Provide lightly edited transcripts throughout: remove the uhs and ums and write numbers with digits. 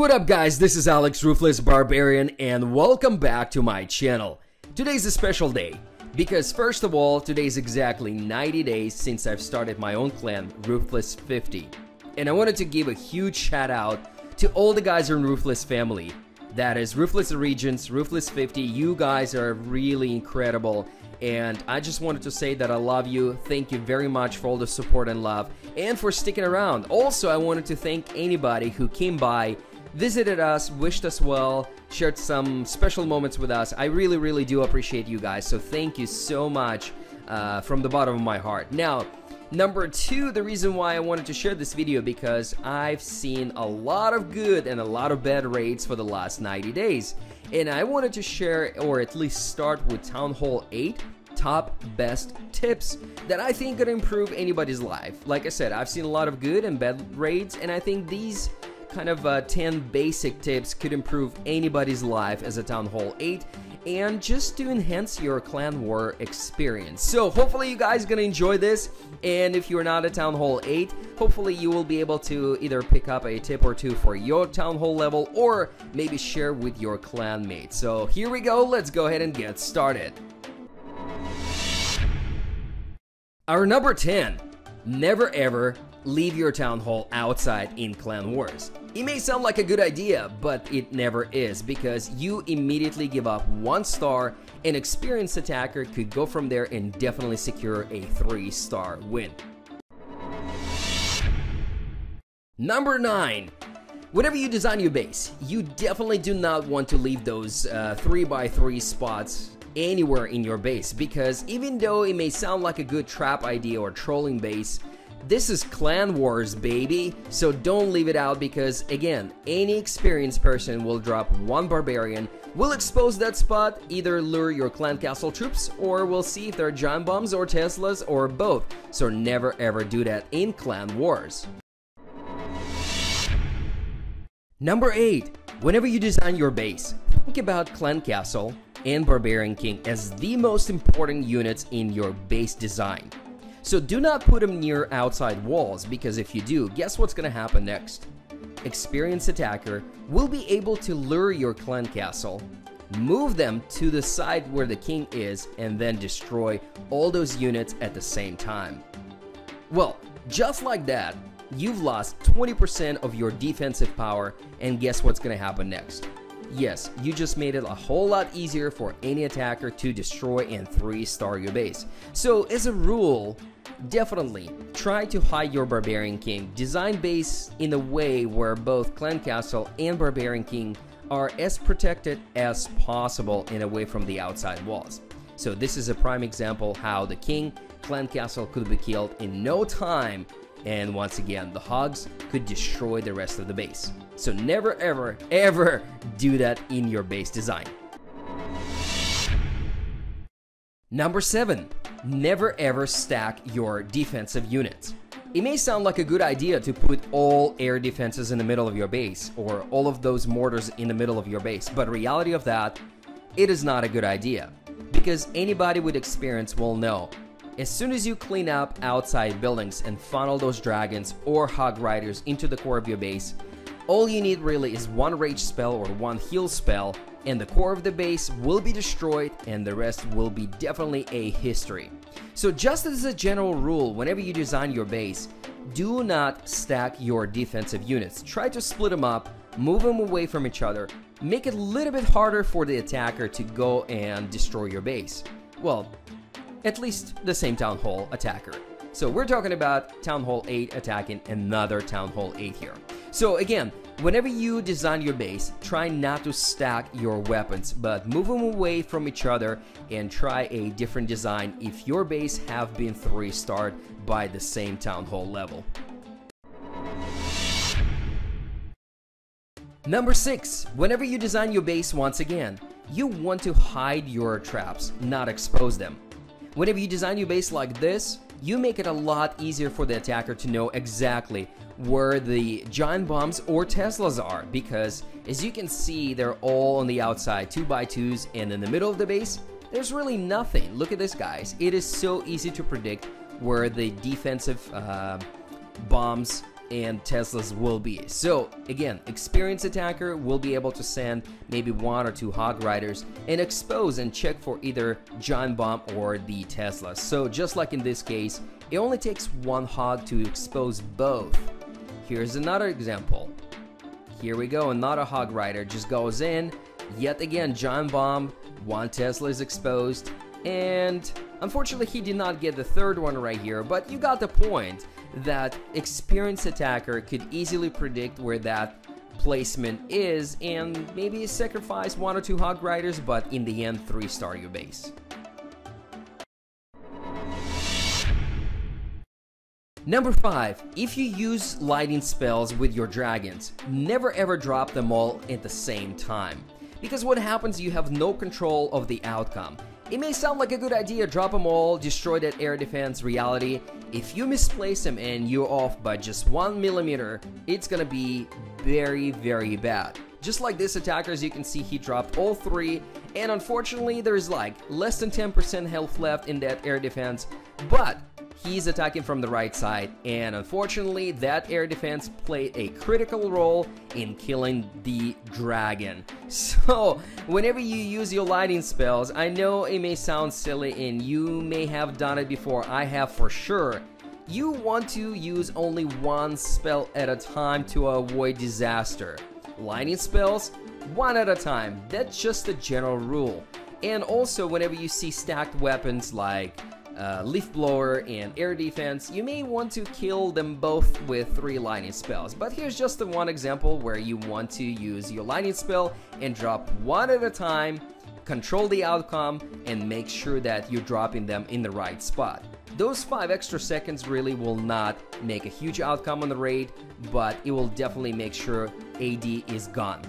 What up guys, this is Alex Ruthless Barbarian and welcome back to my channel. Today's a special day because first of all, today's exactly 90 days since I've started my own clan, Ruthless 50. And I wanted to give a huge shout out to all the guys in Ruthless family. That is Ruthless Regions, Ruthless 50, you guys are really incredible. And I just wanted to say that I love you. Thank you very much for all the support and love and for sticking around. Also, I wanted to thank anybody who came by, visited us, wished us well, shared some special moments with us. I really do appreciate you guys, so thank you so much from the bottom of my heart. Now, number two, the reason why I wanted to share this video because I've seen a lot of good and a lot of bad raids for the last 90 days. And I wanted to share, or at least start with Town Hall 8 top best tips that I think could improve anybody's life. Like I said, I've seen a lot of good and bad raids, and I think these kind of 10 basic tips could improve anybody's life as a Town Hall 8 and just to enhance your clan war experience. So hopefully you guys gonna enjoy this, and if you're not at Town Hall 8, hopefully you will be able to either pick up a tip or two for your Town Hall level or maybe share with your clan mates. So here we go, let's go ahead and get started. Our number 10, never ever leave your Town Hall outside in clan wars. It may sound like a good idea, but it never is because you immediately give up 1 star. An experienced attacker could go from there and definitely secure a 3-star win. Number 9. Whenever you design your base, you definitely do not want to leave those 3x3 spots anywhere in your base because even though it may sound like a good trap idea or trolling base, this is clan wars, baby, so don't leave it out because, again, any experienced person will drop 1 barbarian, will expose that spot, either lure your clan castle troops, or we'll see if there are giant bombs or Teslas or both, so never ever do that in clan wars. Number 8. Whenever you design your base, think about clan castle and barbarian king as the most important units in your base design. So do not put them near outside walls because if you do, guess what's gonna happen next? Experienced attacker will be able to lure your clan castle, move them to the side where the king is, and then destroy all those units at the same time. Well, just like that, you've lost 20% of your defensive power, and guess what's gonna happen next? Yes, you just made it a whole lot easier for any attacker to destroy and 3-star your base. So as a rule, definitely try to hide your Barbarian King. Design base in a way where both Clan Castle and Barbarian King are as protected as possible and away from the outside walls. So this is a prime example how the King, Clan Castle could be killed in no time, and once again, the hogs could destroy the rest of the base. So never ever do that in your base design. Number 7. Never ever stack your defensive units. It may sound like a good idea to put all air defenses in the middle of your base or all of those mortars in the middle of your base, but reality of that, it is not a good idea because anybody with experience will know as soon as you clean up outside buildings and funnel those dragons or hog riders into the core of your base, all you need really is 1 rage spell or 1 heal spell, and the core of the base will be destroyed and the rest will be definitely a history. So just as a general rule, whenever you design your base, do not stack your defensive units. Try to split them up, move them away from each other, make it a little bit harder for the attacker to go and destroy your base. Well, at least the same Town Hall attacker. So we're talking about Town Hall 8 attacking another Town Hall 8 here. So again, whenever you design your base, try not to stack your weapons, but move them away from each other and try a different design if your base have been 3-starred by the same Town Hall level. Number 6. Whenever you design your base once again, you want to hide your traps, not expose them. Whenever you design your base like this, you make it a lot easier for the attacker to know exactly where the giant bombs or Teslas are because as you can see, they're all on the outside 2x2s, and in the middle of the base, there's really nothing. Look at this, guys. It is so easy to predict where the defensive bombs and Teslas will be. So again, experienced attacker will be able to send maybe 1 or 2 Hog Riders and expose and check for either Giant Bomb or the Tesla. So just like in this case, it only takes 1 Hog to expose both. Here's another example. Here we go, another Hog Rider just goes in, yet again Giant Bomb, 1 Tesla is exposed, and unfortunately he did not get the 3rd one right here, but you got the point that experienced attacker could easily predict where that placement is and maybe sacrifice 1 or 2 Hog Riders, but in the end 3-star your base. Number 5, if you use lighting spells with your dragons, never ever drop them all at the same time. Because what happens, you have no control of the outcome. It may sound like a good idea, drop them all, destroy that air defense. Reality, if you misplace them and you're off by just 1 millimeter, it's gonna be very, very bad. Just like this attacker, as you can see, he dropped all 3, and unfortunately there's like less than 10% health left in that air defense, but he's attacking from the right side, and unfortunately that air defense played a critical role in killing the dragon. So whenever you use your lighting spells, I know it may sound silly and you may have done it before, I have for sure, you want to use only 1 spell at a time to avoid disaster. Lighting spells, 1 at a time, that's just the general rule. And also whenever you see stacked weapons like leaf blower and air defense, you may want to kill them both with 3 lightning spells. But here's just the one example where you want to use your lightning spell and drop 1 at a time, control the outcome, and make sure that you're dropping them in the right spot. Those 5 extra seconds really will not make a huge outcome on the raid, but it will definitely make sure AD is gone.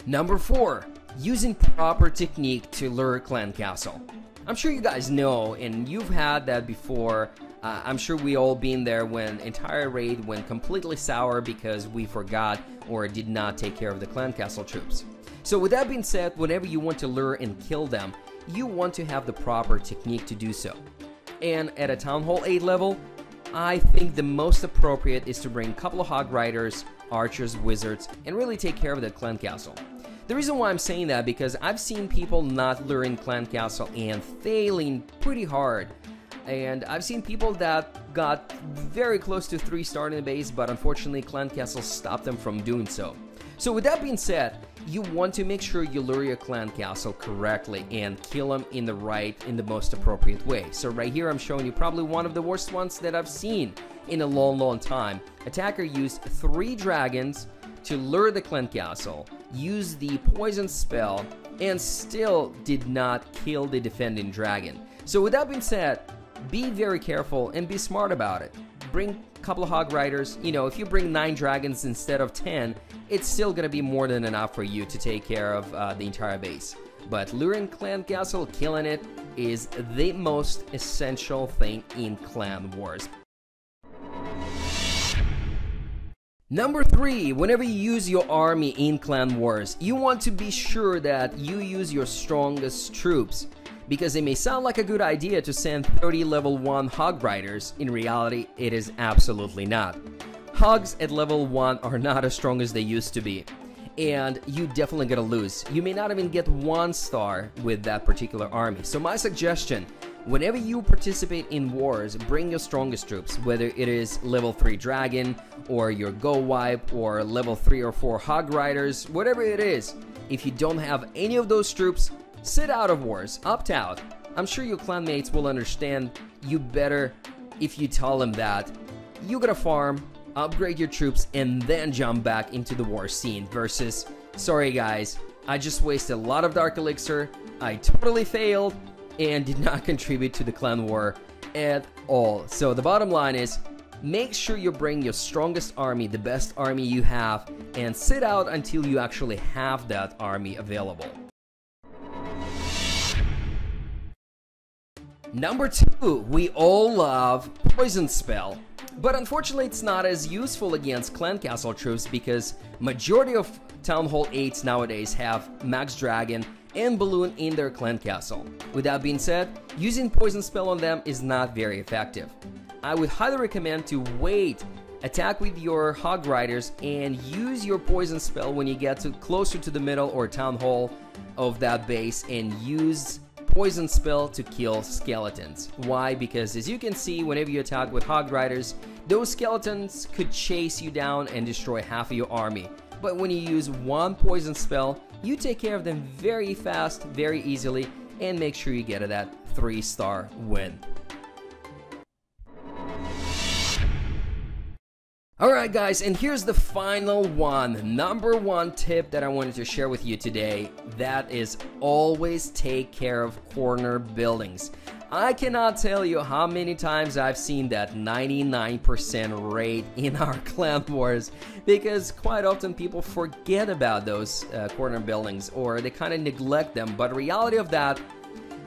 Number 4, using proper technique to lure clan castle. I'm sure you guys know, and you've had that before. I'm sure we all been there when entire raid went completely sour because we forgot or did not take care of the clan castle troops. So with that being said, whenever you want to lure and kill them, you want to have the proper technique to do so. And at a Town Hall 8 level, I think the most appropriate is to bring a couple of Hog Riders, Archers, Wizards, and really take care of that clan castle. The reason why I'm saying that, because I've seen people not luring clan castle and failing pretty hard. And I've seen people that got very close to 3-star in the base, but unfortunately clan castle stopped them from doing so. So with that being said, you want to make sure you lure your clan castle correctly and kill them in the most appropriate way. So right here I'm showing you probably one of the worst ones that I've seen in a long time. Attacker used 3 dragons to lure the clan castle, used the poison spell, and still did not kill the defending dragon. So with that being said, be very careful and be smart about it. Bring a couple of Hog Riders. You know, if you bring 9 dragons instead of 10, it's still gonna be more than enough for you to take care of the entire base. But luring clan castle, killing it, is the most essential thing in clan wars. Number 3, whenever you use your army in clan wars, you want to be sure that you use your strongest troops. Because it may sound like a good idea to send 30 level 1 Hog Riders, in reality it is absolutely not. Hogs at level 1 are not as strong as they used to be, and you definitely gonna lose. You may not even get 1 star with that particular army. So my suggestion, whenever you participate in wars, bring your strongest troops, whether it is level 3 dragon, or your go wipe, or level 3 or 4 Hog Riders, whatever it is. If you don't have any of those troops, sit out of wars, opt out. I'm sure your clanmates will understand you better if you tell them that you gotta farm, upgrade your troops, and then jump back into the war scene versus, sorry guys, I just wasted a lot of Dark Elixir, I totally failed, and did not contribute to the clan war at all. So the bottom line is, make sure you bring your strongest army, the best army you have, and sit out until you actually have that army available. Number 2, we all love Poison Spell, but unfortunately it's not as useful against clan castle troops because majority of Town Hall 8s nowadays have Max Dragon and Balloon in their clan castle. With that being said, using Poison Spell on them is not very effective. I would highly recommend to wait, attack with your Hog Riders, and use your poison spell when you get closer to the middle or town hall of that base, and use poison spell to kill skeletons. Why? Because as you can see, whenever you attack with Hog Riders, those skeletons could chase you down and destroy half of your army. But when you use one poison spell, you take care of them very fast, very easily, and make sure you get that 3-star win. Alright guys, and here's the final one. Number one tip that I wanted to share with you today, that is always take care of corner buildings. I cannot tell you how many times I've seen that 99% rate in our clan wars, because quite often people forget about those corner buildings, or they kind of neglect them. But the reality of that,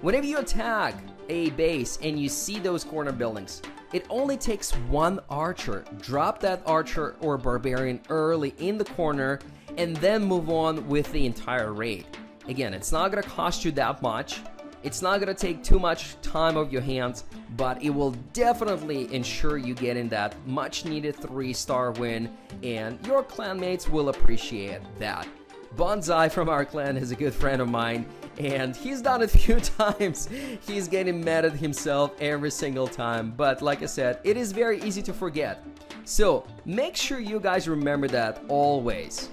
whenever you attack a base and you see those corner buildings, it only takes one archer. Drop that archer or barbarian early in the corner and then move on with the entire raid. Again, it's not gonna cost you that much. It's not gonna take too much time of your hands, but it will definitely ensure you get in that much needed 3-star win, and your clanmates will appreciate that. Bonsai from our clan is a good friend of mine, and he's done it a few times. He's getting mad at himself every single time, but like I said, it is very easy to forget. So make sure you guys remember that always.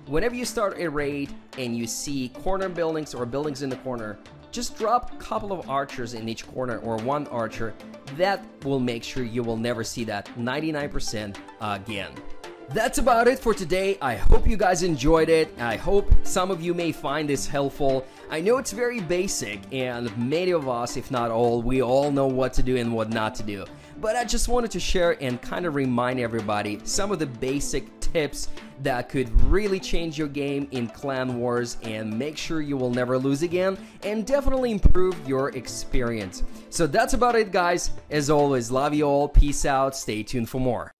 Whenever you start a raid and you see corner buildings or buildings in the corner, just drop a couple of archers in each corner, or one archer. That will make sure you will never see that 99% again. That's about it for today. I hope you guys enjoyed it. I hope some of you may find this helpful. I know it's very basic, and many of us, if not all, we all know what to do and what not to do. But I just wanted to share and kind of remind everybody some of the basic tips that could really change your game in clan wars and make sure you will never lose again, and definitely improve your experience. So that's about it guys. As always, love you all. Peace out. Stay tuned for more.